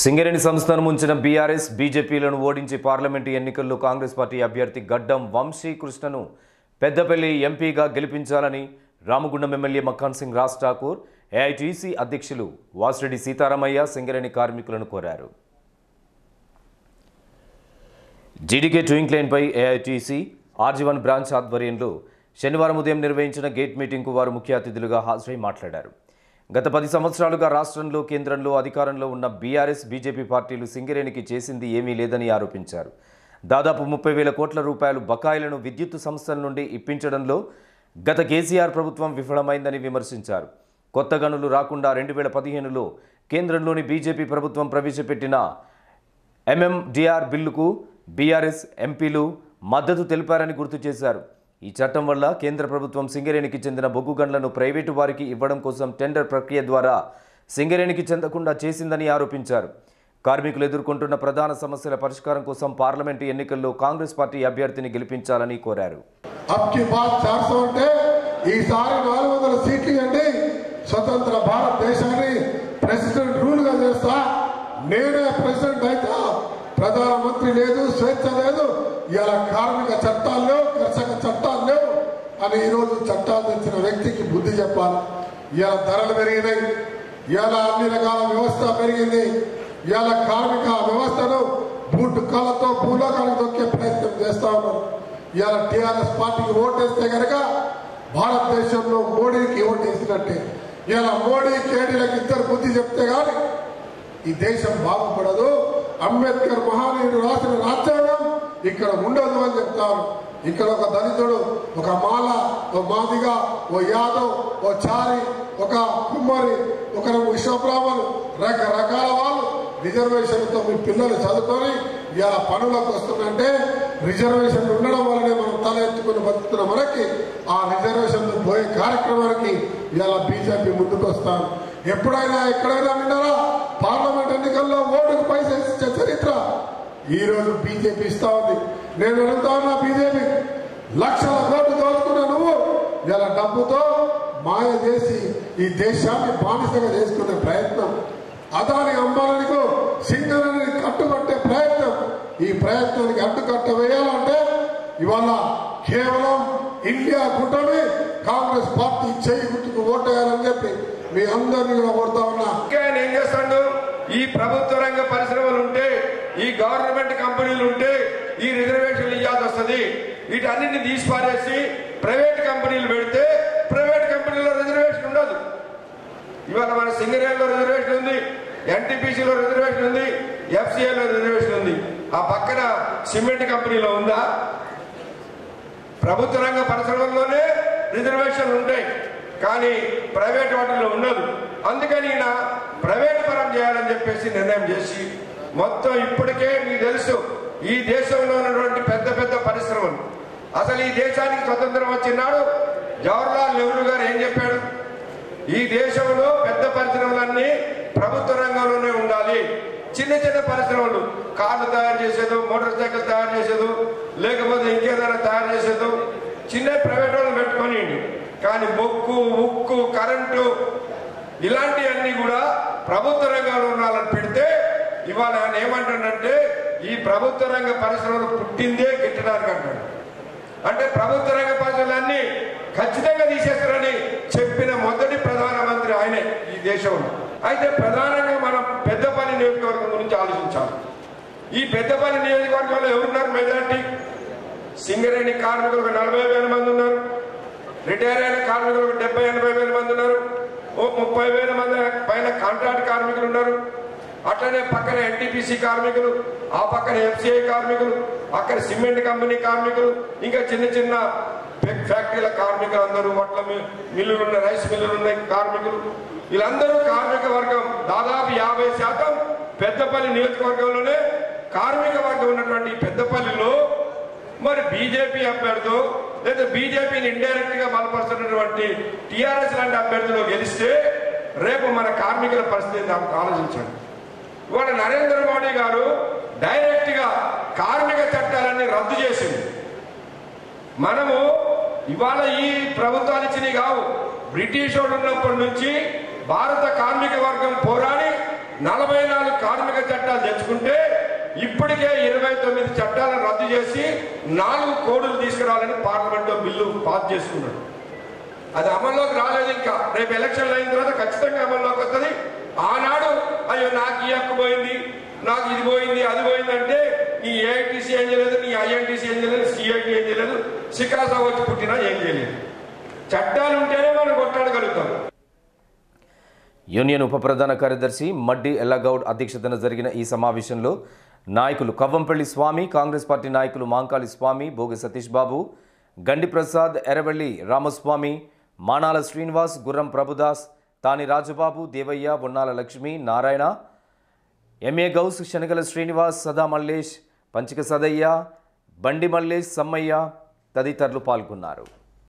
సింగరేణి సంస్థను ముంచిన బీఆర్ఎస్ బీజేపీలను ఓడించి పార్లమెంటు ఎన్నికల్లో కాంగ్రెస్ పార్టీ అభ్యర్థి గడ్డం వంశీకృష్ణను పెద్దపల్లి ఎంపీగా గెలిపించాలని రామగుండం ఎమ్మెల్యే మక్కాన్ సింగ్ రాజ్ ఠాకూర్ ఏఐటీసీ అధ్యక్షులు వాసిరెడ్డి సీతారామయ్య సింగరేణి కార్మికులను కోరారు. జీడీకే ట్వింక్ లైన్పై ఏఐటీసీ RG1 బ్రాంచ్ ఆధ్వర్యంలో శనివారం ఉదయం నిర్వహించిన గేట్ మీటింగ్కు వారు ముఖ్య అతిథులుగా హాజరై మాట్లాడారు. గత 10 సంవత్సరాలుగా రాష్ట్రంలో కేంద్రంలో అధికారంలో ఉన్న బీఆర్ఎస్ బీజేపీ పార్టీలు సింగరేణికి చేసింది ఏమీ లేదని ఆరోపించారు. దాదాపు 30,000 కోట్ల రూపాయలు బకాయిలను విద్యుత్ సంస్థల నుండి ఇప్పించడంలో గత కేసీఆర్ ప్రభుత్వం విఫలమైందని విమర్శించారు. కొత్త గనులు రాకుండా 2015లో కేంద్రంలోని బీజేపీ ప్రభుత్వం ప్రవేశపెట్టిన MMDR బిల్లుకు బీఆర్ఎస్ ఎంపీలు మద్దతు తెలిపారని గుర్తు చేశారు. ఈ చట్టం వల్ల కేంద్ర ప్రభుత్వం సింగరేణికి చెందిన బొగ్గు గన్లను ప్రైవేటు వారికి ఇవ్వడం కోసం టెండర్ ప్రక్రియ ద్వారా సింగరేణికి చెందకుండా చేసిందని ఆరోపించారు. కార్మికులు ఎదుర్కొంటున్న ప్రధాన సమస్యల పరిష్కారం కోసం పార్లమెంటు ఎన్నికల్లో కాంగ్రెస్ పార్టీ అభ్యర్థిని గెలిపించాలని కోరారు. ఈసారి 400 సీట్లు ఇవ్వండి, స్వతంత్ర భారతదేశాన్ని ప్రెసిడెంట్ రూల్ గా చేస్తా, నేనే ప్రెసిడెంట్ అయితే ప్రధానమంత్రి లేదు, స్వేచ్ఛ లేదు, ఇలా కార్మిక చట్టాలు లేవు, కర్షక చట్టాలు లేవు అని ఈరోజు చట్టాలు తెచ్చిన వ్యక్తికి బుద్ధి చెప్పాలి. ఇలా ధరలు పెరిగినాయి, ఇలా అన్ని రకాల వ్యవస్థ పెరిగింది, ఇలా కార్మిక వ్యవస్థను బూట్ కాళ్ళతో భూలోకానికి దొక్కే ప్రయత్నం చేస్తా ఉన్నారు. ఇలా టీఆర్ఎస్ పార్టీకి ఓటేస్తే కనుక భారతదేశంలో మోడీకి ఓటేసినట్టే. ఇలా మోడీ కేడీలకు ఇద్దరు బుద్ధి చెప్తే గాని ఈ దేశం బాగుపడదు. అంబేద్కర్ మహానీయుడు రాసిన రాజ్యాంగం ఇక్కడ ఉండదు అని చెప్తారు. ఇక్కడ ఒక దళితుడు, ఒక మాల, ఓ మాదిగా, ఓ యాదవ్, ఓ చారి, ఒక కుమ్మరి, ఒక విశ్వబ్రాహ్మణులు, రకరకాల వాళ్ళు రిజర్వేషన్తో మీ పిల్లలు చదువుకొని ఇలా పనులకు వస్తుందంటే రిజర్వేషన్లు ఉండడం వల్లనే మనం తల ఎత్తుకుని బతుకుతున్న మనకి ఆ రిజర్వేషన్లు పోయే కార్యక్రమానికి ఇలా బీజేపీ ముందుకు వస్తాను. ఎప్పుడైనా ఎక్కడైనా విన్నారా పార్లమెంట్ ఎన్నికల్లో ఓటుకు పైసలు ఇచ్చే చరిత్ర ఈ రోజు బీజేపీ ఇస్తా ఉంది. నేను అడుగుతా ఉన్నా, బీజేపీ లక్షల కోట్లు దోచుకున్న నువ్వు ఇలా డబ్బుతో మాయ చేసి ఈ దేశాన్ని బానిసగా చేసుకునే ప్రయత్నం, అదాని అంబాలకు సింగరేణిని కట్టుబట్టే ప్రయత్నం, ఈ ప్రయత్నానికి అడ్డుకట్ట వేయాలంటే ఇవాళ కేవలం ఇండియా కూటమి కాంగ్రెస్ పార్టీ చేయి గుర్తుకు ఓటేయాలని చెప్పి మీ అందరినీ కూడా కోరుతా ఉన్నా. ఏం చేస్తాడు, ఈ ప్రభుత్వ రంగ పరిశ్రమలు ఉంటే, ఈ గవర్నమెంట్ కంపెనీలు ఉంటే ఈ రిజర్వేషన్లు ఇవ్వాల్సి వస్తుంది. వీటన్నిటిని తీసి పారేసి ప్రైవేట్ కంపెనీలు పెడితే ప్రైవేట్ కంపెనీలో రిజర్వేషన్ ఉండదు. ఇవాళ మన సింగరేణిలో రిజర్వేషన్ ఉంది, NTPCలో రిజర్వేషన్ ఉంది, FCAలో రిజర్వేషన్ ఉంది. ఆ పక్కన సిమెంట్ కంపెనీలో ఉందా? ప్రభుత్వ రంగ పరిశ్రమల్లోనే రిజర్వేషన్లు ఉంటాయి, కానీ ప్రైవేట్ వాటిల్లో ఉండదు. అందుకని ఈయన ప్రైవేట్ పరం చేయాలని చెప్పేసి నిర్ణయం చేసి మొత్తం ఇప్పటికే మీకు తెలుసు ఈ దేశంలో ఉన్నటువంటి పెద్ద పెద్ద పరిశ్రమలు, అసలు ఈ దేశానికి స్వతంత్రం వచ్చినాడు జవహర్లాల్ నెహ్రూ గారు ఏం చెప్పాడు, ఈ దేశంలో పెద్ద పరిశ్రమలన్నీ ప్రభుత్వ రంగంలోనే ఉండాలి, చిన్న చిన్న పరిశ్రమలు కార్లు తయారు చేసేదు, మోటార్ సైకిల్ తయారు చేసేదు, లేకపోతే ఇంకేదైనా తయారు చేసేదు చిన్న ప్రైవేట్ వాళ్ళు పెట్టుకొని, కానీ బొగ్గు, ఉక్కు, కరెంటు ఇలాంటివన్నీ కూడా ప్రభుత్వ రంగంలో ఉండాలని పెడితే ఇవాళ ఆయన ఏమంటాడంటే ఈ ప్రభుత్వ రంగ పరిశ్రమలు పుట్టిందే గిట్టడానికి అంటాడు. అంటే ప్రభుత్వ రంగ పరిశ్రమలన్నీ ఖచ్చితంగా తీసేస్తారని చెప్పిన మొదటి ప్రధానమంత్రి ఆయనే ఈ దేశంలో. అయితే ప్రధానంగా మనం పెద్దపల్లి నియోజకవర్గం గురించి ఆలోచించాలి. ఈ పెద్దపల్లి నియోజకవర్గంలో ఎవరున్నారు మెజార్టీ? సింగరేణి కార్మికులకు 40,000 మంది ఉన్నారు, రిటైర్ అయిన కార్మికులకు 70-80,000 మంది ఉన్నారు, 30,000 మంది పైన కాంట్రాక్ట్ కార్మికులు ఉన్నారు. అట్లనే పక్కన NTPC కార్మికులు, ఆ పక్కన FCI కార్మికులు, అక్కడ సిమెంట్ కంపెనీ కార్మికులు, ఇంకా చిన్న చిన్న ఫ్యాక్టరీల కార్మికులు అందరూ, వడ్ల మిల్లులు ఉన్నాయి, రైస్ మిల్లులు ఉన్నాయి కార్మికులు, వీళ్ళందరూ కార్మిక వర్గం దాదాపు 50% పెద్దపల్లి నియోజకవర్గంలోనే కార్మిక వర్గం ఉన్నటువంటి పెద్దపల్లిలో మరి బీజేపీ అభ్యర్థు లేదా బీజేపీని ఇండైరెక్ట్ గా బలపరుస్తున్నటువంటి టీఆర్ఎస్ లాంటి అభ్యర్థులు గెలిస్తే రేపు మన కార్మికుల పరిస్థితి దానికి ఆలోచించండి. ఇవాళ నరేంద్ర మోడీ గారు డైరెక్ట్ గా కార్మిక చట్టాలన్నీ రద్దు చేసింది. మనము ఇవాళ ఈ ప్రభుత్వాలు ఇచ్చినవి కావు, బ్రిటిష్ వాడు ఉన్నప్పటి నుంచి భారత కార్మిక వర్గం పోరాడి 44 కార్మిక చట్టాలు తెచ్చుకుంటే ఇప్పటికే 29 చట్టాలను రద్దు చేసి 4 కోడులు తీసుకురావాలని పార్లమెంట్లో బిల్లు పాస్ చేసుకున్నాడు. అది అమల్లోకి రాలేదు. ఇంకా రేపు ఎలక్షన్లు అయిన తర్వాత ఖచ్చితంగా అమల్లోకి వస్తుంది. ఆనాడు అయ్యో నాకు ఈ హక్కు పోయింది, నాకు ఇది పోయింది, అది పోయింది అంటే నీ ఏఐటీసీ ఏం చేయలేదు, నీ ఐఎన్టీసీ ఏం చేయలేదు, సిఐటి ఏం చేయలేదు, సికాసా వచ్చి పుట్టినా ఏం చేయలేదు. చట్టాలు ఉంటేనే మనం కొట్లాడగలుగుతాం. యూనియన్ ఉప ప్రధాన కార్యదర్శి మడ్డి ఎల్లగౌడ్ అధ్యక్షతన జరిగిన ఈ సమావేశంలో నాయకులు కవ్వంపల్లి స్వామి, కాంగ్రెస్ పార్టీ నాయకులు మాంకాళి స్వామి, భోగి సతీష్ బాబు, గండి ప్రసాద్, ఎర్రవెల్లి రామస్వామి, మానాల శ్రీనివాస్, గుర్రం ప్రభుదాస్, తాని రాజబాబు, దేవయ్య, బొన్నాల లక్ష్మి, నారాయణ, ఎంఏ గౌస్, శనగల శ్రీనివాస్, సదా మల్లేష్, పంచిక సదయ్య, బండి మల్లేష్, సమ్మయ్య తదితరులు పాల్గొన్నారు.